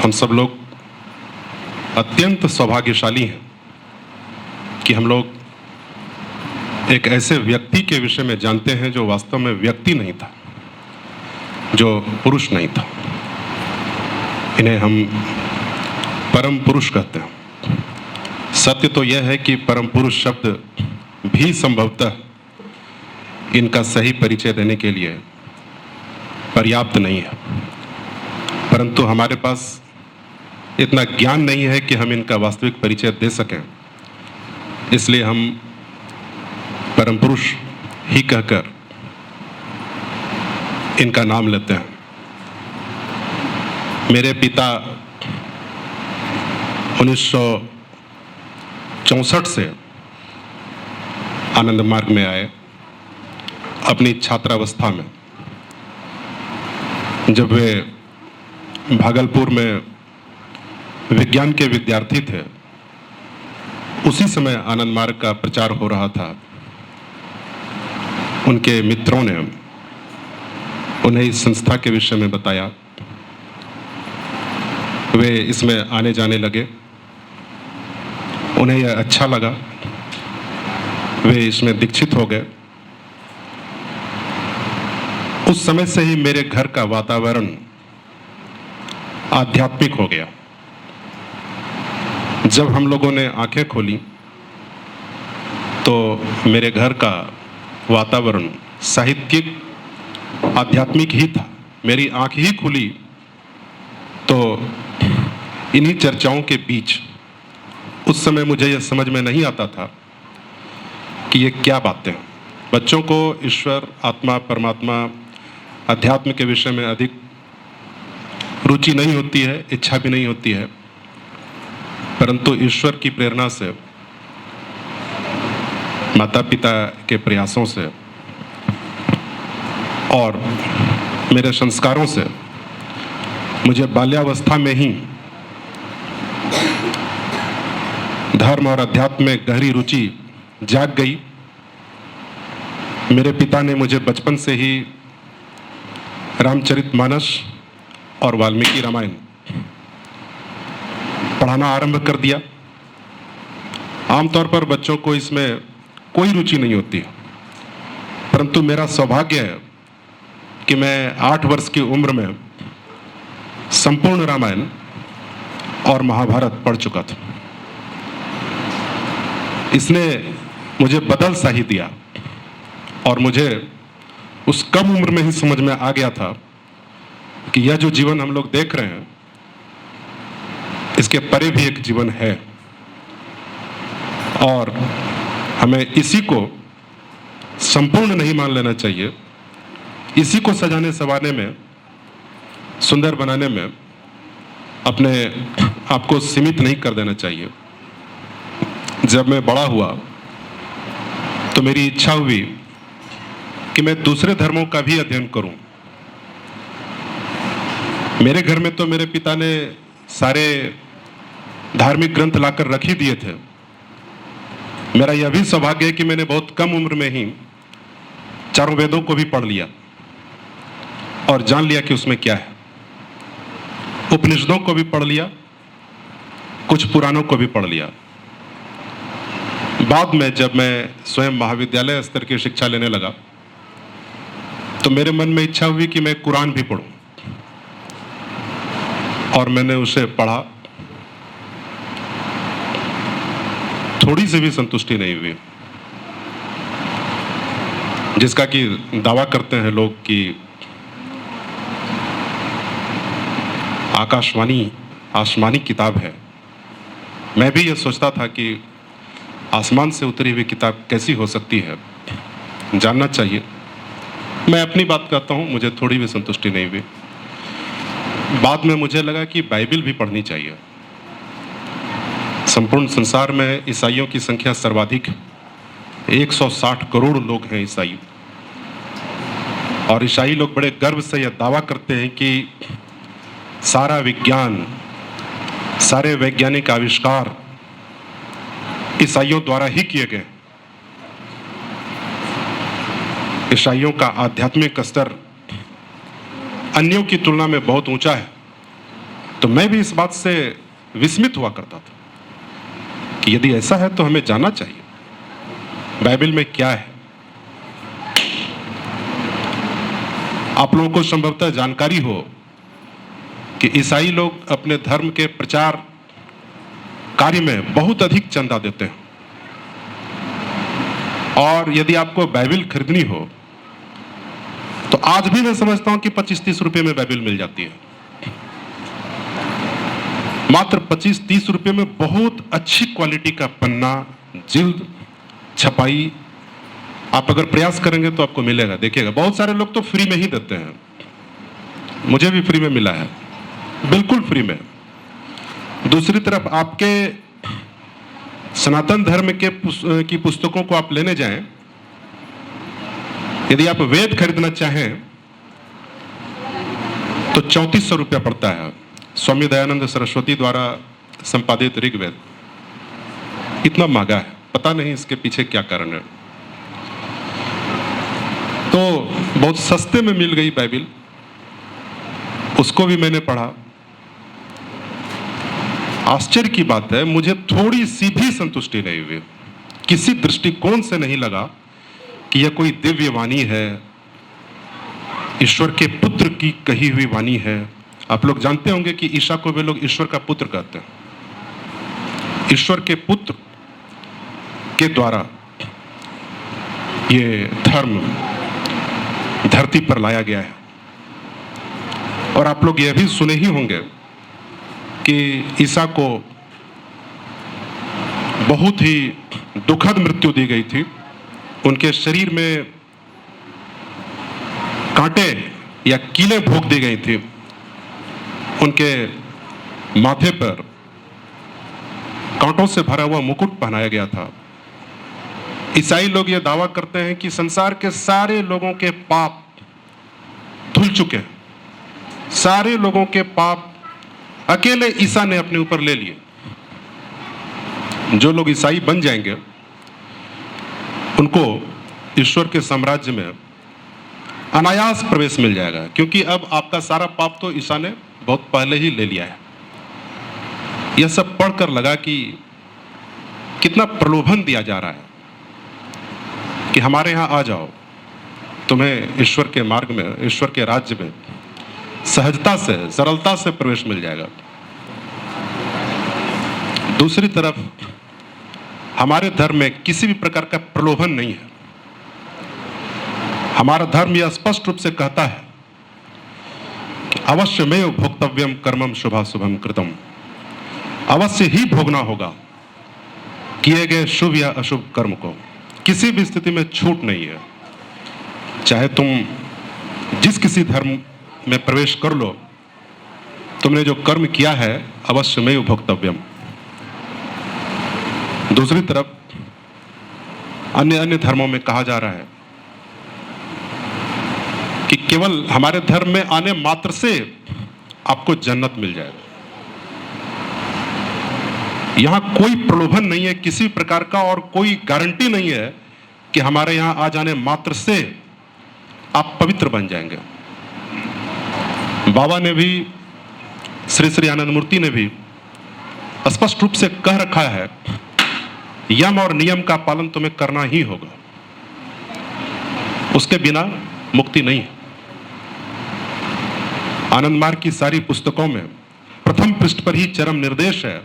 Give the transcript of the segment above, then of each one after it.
हम सब लोग अत्यंत सौभाग्यशाली हैं कि हम लोग एक ऐसे व्यक्ति के विषय में जानते हैं जो वास्तव में व्यक्ति नहीं था, जो पुरुष नहीं था। इन्हें हम परम पुरुष कहते हैं। सत्य तो यह है कि परम पुरुष शब्द भी संभवतः इनका सही परिचय देने के लिए पर्याप्त नहीं है, परंतु हमारे पास इतना ज्ञान नहीं है कि हम इनका वास्तविक परिचय दे सकें। इसलिए हम परम पुरुष ही कहकर इनका नाम लेते हैं। मेरे पिता 1964 से आनंद मार्ग में आए अपनी छात्रावस्था में। जब वे भागलपुर में विज्ञान के विद्यार्थी थे, उसी समय आनंद मार्ग का प्रचार हो रहा था। उनके मित्रों ने उन्हें इस संस्था के विषय में बताया। वे इसमें आने जाने लगे, उन्हें यह अच्छा लगा, वे इसमें दीक्षित हो गए। उस समय से ही मेरे घर का वातावरण आध्यात्मिक हो गया। जब हम लोगों ने आंखें खोली तो मेरे घर का वातावरण साहित्यिक आध्यात्मिक ही था। मेरी आंख ही खुली तो इन्हीं चर्चाओं के बीच, उस समय मुझे यह समझ में नहीं आता था कि ये क्या बातें हैं। बच्चों को ईश्वर, आत्मा, परमात्मा, अध्यात्म के विषय में अधिक रुचि नहीं होती है, इच्छा भी नहीं होती है, परंतु ईश्वर की प्रेरणा से, माता पिता के प्रयासों से और मेरे संस्कारों से मुझे बाल्यावस्था में ही धर्म और अध्यात्म में गहरी रुचि जाग गई। मेरे पिता ने मुझे बचपन से ही रामचरितमानस और वाल्मीकि रामायण पढ़ाना आरंभ कर दिया। आमतौर पर बच्चों को इसमें कोई रुचि नहीं होती है, परंतु मेरा सौभाग्य है कि मैं 8 वर्ष की उम्र में संपूर्ण रामायण और महाभारत पढ़ चुका था। इसने मुझे बदल सा ही दिया और मुझे उस कम उम्र में ही समझ में आ गया था कि यह जो जीवन हम लोग देख रहे हैं, इसके परे भी एक जीवन है और हमें इसी को संपूर्ण नहीं मान लेना चाहिए। इसी को सजाने संवारने में, सुंदर बनाने में अपने आप को सीमित नहीं कर देना चाहिए। जब मैं बड़ा हुआ तो मेरी इच्छा हुई कि मैं दूसरे धर्मों का भी अध्ययन करूं। मेरे घर में तो मेरे पिता ने सारे धार्मिक ग्रंथ लाकर रख ही दिए थे। मेरा यह भी सौभाग्य है कि मैंने बहुत कम उम्र में ही चारों वेदों को भी पढ़ लिया और जान लिया कि उसमें क्या है। उपनिषदों को भी पढ़ लिया, कुछ पुराणों को भी पढ़ लिया। बाद में जब मैं स्वयं महाविद्यालय स्तर की शिक्षा लेने लगा तो मेरे मन में इच्छा हुई कि मैं कुरान भी पढूं और मैंने उसे पढ़ा। थोड़ी सी भी संतुष्टि नहीं हुई, जिसका कि दावा करते हैं लोग कि आसमानी किताब है। मैं भी यह सोचता था कि आसमान से उतरी हुई किताब कैसी हो सकती है, जानना चाहिए। मैं अपनी बात कहता हूँ, मुझे थोड़ी भी संतुष्टि नहीं हुई। बाद में मुझे लगा कि बाइबिल भी पढ़नी चाहिए। संपूर्ण संसार में ईसाइयों की संख्या सर्वाधिक है, 160 करोड़ लोग हैं ईसाई। और ईसाई लोग बड़े गर्व से यह दावा करते हैं कि सारा विज्ञान, सारे वैज्ञानिक आविष्कार ईसाइयों द्वारा ही किए गए। ईसाइयों का आध्यात्मिक स्तर अन्यों की तुलना में बहुत ऊंचा है। तो मैं भी इस बात से विस्मित हुआ करता था कि यदि ऐसा है तो हमें जानना चाहिए बाइबल में क्या है। आप लोगों को संभवतः जानकारी हो कि ईसाई लोग अपने धर्म के प्रचार कार्य में बहुत अधिक चंदा देते हैं, और यदि आपको बाइबल खरीदनी हो तो आज भी मैं समझता हूं कि 25-30 रुपए में बाइबल मिल जाती है। मात्र 25-30 रुपए में बहुत अच्छी क्वालिटी का पन्ना, जिल्द, छपाई आप अगर प्रयास करेंगे तो आपको मिलेगा। देखिएगा, बहुत सारे लोग तो फ्री में ही देते हैं, मुझे भी फ्री में मिला है, बिल्कुल फ्री में। दूसरी तरफ आपके सनातन धर्म की पुस्तकों को आप लेने जाएं, यदि आप वेद खरीदना चाहें तो 3400 रुपया पड़ता है। स्वामी दयानंद सरस्वती द्वारा संपादित ऋग्वेद इतना महंगा है, पता नहीं इसके पीछे क्या कारण है। तो बहुत सस्ते में मिल गई बाइबल, उसको भी मैंने पढ़ा। आश्चर्य की बात है, मुझे थोड़ी सी भी संतुष्टि नहीं हुई, किसी दृष्टिकोण से नहीं लगा कि यह कोई दिव्य वाणी है, ईश्वर के पुत्र की कही हुई वाणी है। आप लोग जानते होंगे कि ईसा को वे लोग ईश्वर का पुत्र कहते हैं। ईश्वर के पुत्र के द्वारा ये धर्म धरती पर लाया गया है। और आप लोग यह भी सुने ही होंगे कि ईसा को बहुत ही दुखद मृत्यु दी गई थी। उनके शरीर में कांटे या कीलें भोंक दी गई थी, उनके माथे पर कांटों से भरा हुआ मुकुट पहनाया गया था। ईसाई लोग यह दावा करते हैं कि संसार के सारे लोगों के पाप धुल चुके हैं, सारे लोगों के पाप अकेले ईसा ने अपने ऊपर ले लिए। जो लोग ईसाई बन जाएंगे उनको ईश्वर के साम्राज्य में अनायास प्रवेश मिल जाएगा, क्योंकि अब आपका सारा पाप तो ईसा ने बहुत पहले ही ले लिया है। यह सब पढ़कर लगा कि कितना प्रलोभन दिया जा रहा है कि हमारे यहां आ जाओ, तुम्हें ईश्वर के मार्ग में, ईश्वर के राज्य में सहजता से, सरलता से प्रवेश मिल जाएगा। दूसरी तरफ हमारे धर्म में किसी भी प्रकार का प्रलोभन नहीं है। हमारा धर्म यह स्पष्ट रूप से कहता है कि अवश्यमेव भोक्तव्यम कर्मम शुभाशुभम कृतम, अवश्य ही भोगना होगा किए गए शुभ या अशुभ कर्म को। किसी भी स्थिति में छूट नहीं है, चाहे तुम जिस किसी धर्म में प्रवेश कर लो, तुमने जो कर्म किया है अवश्यमेव भोक्तव्यम। दूसरी तरफ अन्य धर्मों में कहा जा रहा है कि केवल हमारे धर्म में आने मात्र से आपको जन्नत मिल जाएगा। यहां कोई प्रलोभन नहीं है किसी प्रकार का, और कोई गारंटी नहीं है कि हमारे यहां आ जाने मात्र से आप पवित्र बन जाएंगे। बाबा ने भी, श्री श्री आनंद मूर्ति ने भी स्पष्ट रूप से कह रखा है, यम और नियम का पालन तुम्हें करना ही होगा, उसके बिना मुक्ति नहीं है। आनंद मार्ग की सारी पुस्तकों में प्रथम पृष्ठ पर ही चरम निर्देश है,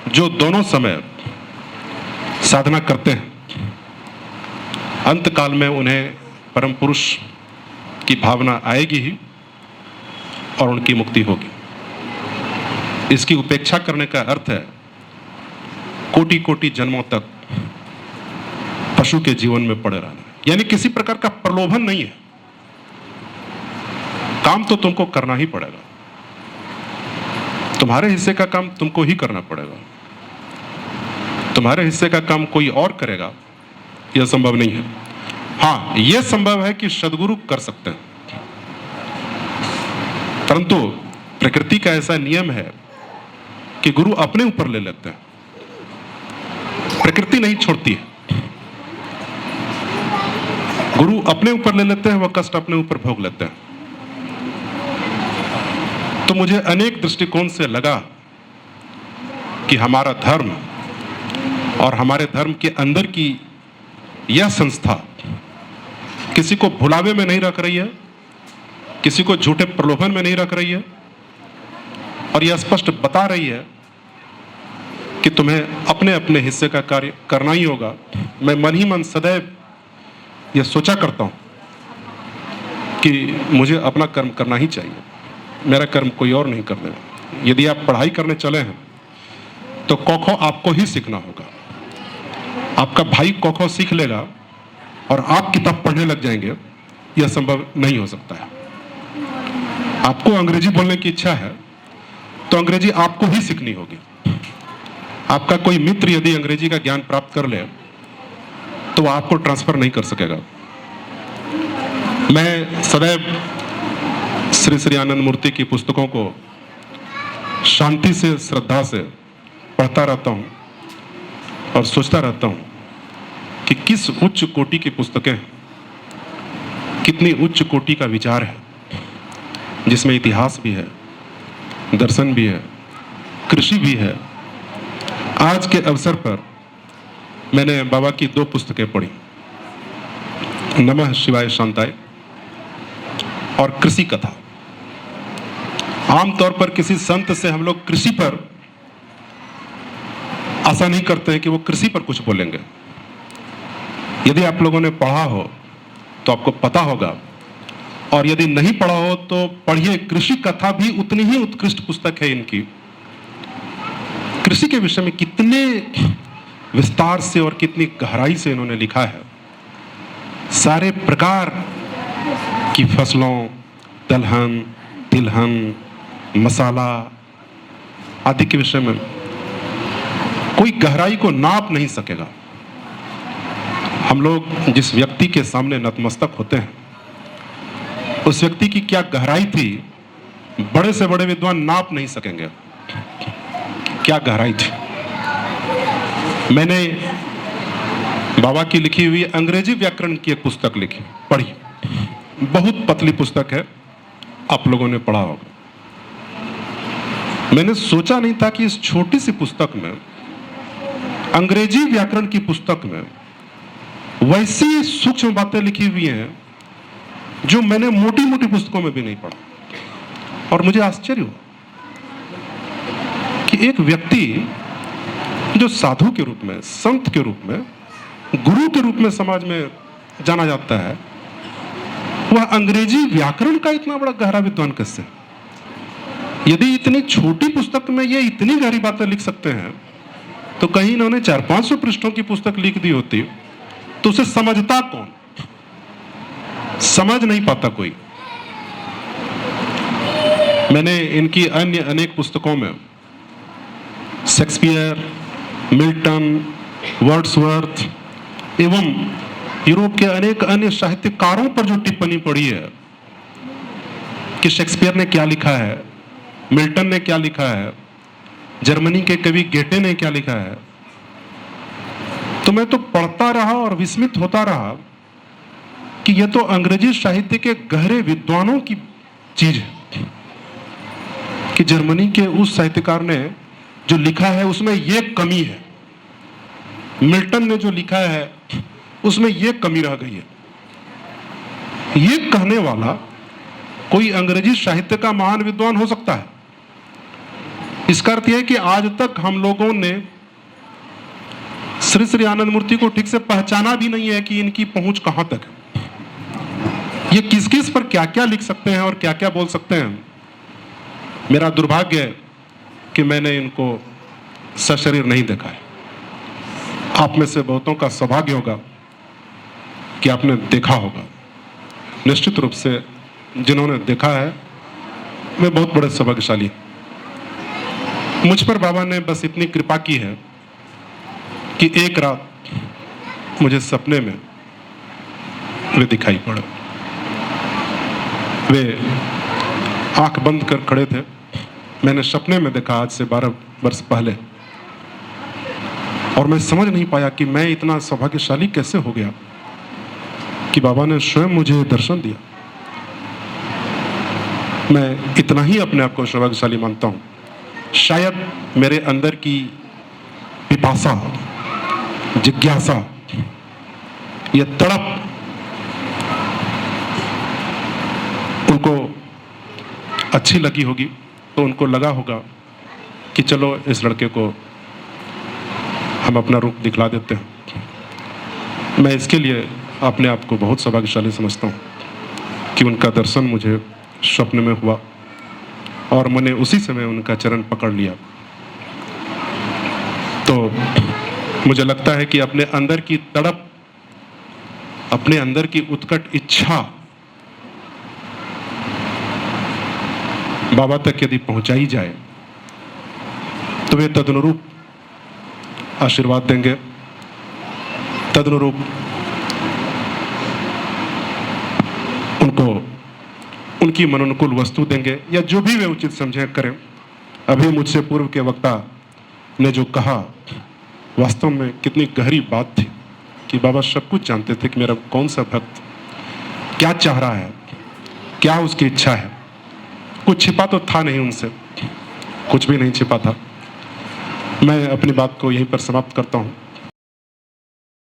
जो दोनों समय साधना करते हैं अंत काल में उन्हें परम पुरुष की भावना आएगी ही और उनकी मुक्ति होगी। इसकी उपेक्षा करने का अर्थ है कोटि कोटि जन्मों तक पशु के जीवन में पड़े रहना। यानी किसी प्रकार का प्रलोभन नहीं है, काम तो तुमको करना ही पड़ेगा, तुम्हारे हिस्से का काम तुमको ही करना पड़ेगा। तुम्हारे हिस्से का काम कोई और करेगा यह संभव नहीं है। हाँ, यह संभव है कि सद्गुरु कर सकते हैं, परंतु प्रकृति का ऐसा नियम है कि गुरु अपने ऊपर ले लेते हैं, प्रकृति नहीं छोड़ती है। गुरु अपने ऊपर ले लेते हैं, वह कष्ट अपने ऊपर भोग लेते हैं। तो मुझे अनेक दृष्टिकोण से लगा कि हमारा धर्म और हमारे धर्म के अंदर की यह संस्था किसी को भुलावे में नहीं रख रही है, किसी को झूठे प्रलोभन में नहीं रख रही है, और यह स्पष्ट बता रही है कि तुम्हें अपने अपने हिस्से का कार्य करना ही होगा। मैं मन ही मन सदैव यह सोचा करता हूं कि मुझे अपना कर्म करना ही चाहिए, मेरा कर्म कोई और नहीं कर देगा। यदि आप पढ़ाई करने चले हैं तो क ख आपको ही सीखना होगा। आपका भाई क ख सीख लेगा और आप किताब पढ़ने लग जाएंगे, यह संभव नहीं हो सकता है। आपको अंग्रेजी बोलने की इच्छा है तो अंग्रेजी आपको ही सीखनी होगी। आपका कोई मित्र यदि अंग्रेजी का ज्ञान प्राप्त कर ले तो वह आपको ट्रांसफर नहीं कर सकेगा। मैं सदैव श्री श्री आनंद मूर्ति की पुस्तकों को शांति से, श्रद्धा से पढ़ता रहता हूं और सोचता रहता हूं कि किस उच्च कोटि की पुस्तकें, कितनी उच्च कोटि का विचार है, जिसमें इतिहास भी है, दर्शन भी है, कृषि भी है। आज के अवसर पर मैंने बाबा की 2 पुस्तकें पढ़ी, नमः शिवाय शांताय और कृषि कथा। आमतौर पर किसी संत से हम लोग कृषि पर आशा नहीं करते हैं कि वो कृषि पर कुछ बोलेंगे। यदि आप लोगों ने पढ़ा हो तो आपको पता होगा, और यदि नहीं पढ़ा हो तो पढ़िए। कृषि कथा भी उतनी ही उत्कृष्ट पुस्तक है इनकी। कृषि के विषय में कितने विस्तार से और कितनी गहराई से इन्होंने लिखा है। सारे प्रकार की फसलों, दलहन, तिलहन, मसाला आदि के विषय में कोई गहराई को नाप नहीं सकेगा। हम लोग जिस व्यक्ति के सामने नतमस्तक होते हैं, उस व्यक्ति की क्या गहराई थी, बड़े से बड़े विद्वान नाप नहीं सकेंगे क्या गहराई थी। मैंने बाबा की लिखी हुई अंग्रेजी व्याकरण की एक पुस्तक पढ़ी। बहुत पतली पुस्तक है, आप लोगों ने पढ़ा होगा। मैंने सोचा नहीं था कि इस छोटी सी पुस्तक में, अंग्रेजी व्याकरण की पुस्तक में, वैसी सूक्ष्म बातें लिखी हुई हैं जो मैंने मोटी मोटी पुस्तकों में भी नहीं पढ़ा। और मुझे आश्चर्य हुआ कि एक व्यक्ति जो साधु के रूप में, संत के रूप में, गुरु के रूप में समाज में जाना जाता है, वह अंग्रेजी व्याकरण का इतना बड़ा गहरा विद्वान कैसे? यदि इतनी छोटी पुस्तक में ये इतनी गहरी बातें लिख सकते हैं तो कहीं इन्होंने 400-500 पृष्ठों की पुस्तक लिख दी होती तो उसे समझता कौन? समझ नहीं पाता कोई। मैंने इनकी अन्य अनेक पुस्तकों में शेक्सपियर, मिल्टन, वर्ड्सवर्थ एवं यूरोप के अनेक अन्य साहित्यकारों पर जो टिप्पणी पढ़ी है कि शेक्सपियर ने क्या लिखा है, मिल्टन ने क्या लिखा है, जर्मनी के कवि गेटे ने क्या लिखा है, तो मैं तो पढ़ता रहा और विस्मित होता रहा कि यह तो अंग्रेजी साहित्य के गहरे विद्वानों की चीज है कि जर्मनी के उस साहित्यकार ने जो लिखा है उसमें यह कमी है, मिल्टन ने जो लिखा है उसमें यह कमी रह गई है। ये कहने वाला कोई अंग्रेजी साहित्य का महान विद्वान हो सकता है। इसका अर्थ यह है कि आज तक हम लोगों ने श्री श्री आनंद मूर्ति को ठीक से पहचाना भी नहीं है कि इनकी पहुंच कहां तक है, ये किस किस पर क्या क्या लिख सकते हैं और क्या क्या बोल सकते हैं। मेरा दुर्भाग्य है कि मैंने इनको सशरीर नहीं देखा है। आप में से बहुतों का सौभाग्य होगा कि आपने देखा होगा। निश्चित रूप से जिन्होंने देखा है वे बहुत बड़े सौभाग्यशाली हैं। मुझ पर बाबा ने बस इतनी कृपा की है कि एक रात मुझे सपने में वे दिखाई पड़े। वे आंख बंद कर खड़े थे। मैंने सपने में देखा आज से 12 वर्ष पहले, और मैं समझ नहीं पाया कि मैं इतना सौभाग्यशाली कैसे हो गया कि बाबा ने स्वयं मुझे दर्शन दिया। मैं इतना ही अपने आप को सौभाग्यशाली मानता हूँ। शायद मेरे अंदर की पिपासा, जिज्ञासा, यह तड़प उनको अच्छी लगी होगी, तो उनको लगा होगा कि चलो इस लड़के को हम अपना रूप दिखला देते हैं। मैं इसके लिए अपने आप को बहुत सौभाग्यशाली समझता हूँ कि उनका दर्शन मुझे स्वप्न में हुआ और मैंने उसी समय उनका चरण पकड़ लिया। तो मुझे लगता है कि अपने अंदर की तड़प, अपने अंदर की उत्कट इच्छा बाबा तक यदि पहुंचाई जाए तो वे तदनुरूप आशीर्वाद देंगे, तदनुरूप उनको उनकी मनोनुकूल वस्तु देंगे या जो भी वे उचित समझे करें। अभी मुझसे पूर्व के वक्ता ने जो कहा, वास्तव में कितनी गहरी बात थी कि बाबा सब कुछ जानते थे कि मेरा कौन सा भक्त क्या चाह रहा है, क्या उसकी इच्छा है। कुछ छिपा तो था नहीं उनसे, कुछ भी नहीं छिपा था। मैं अपनी बात को यहीं पर समाप्त करता हूँ।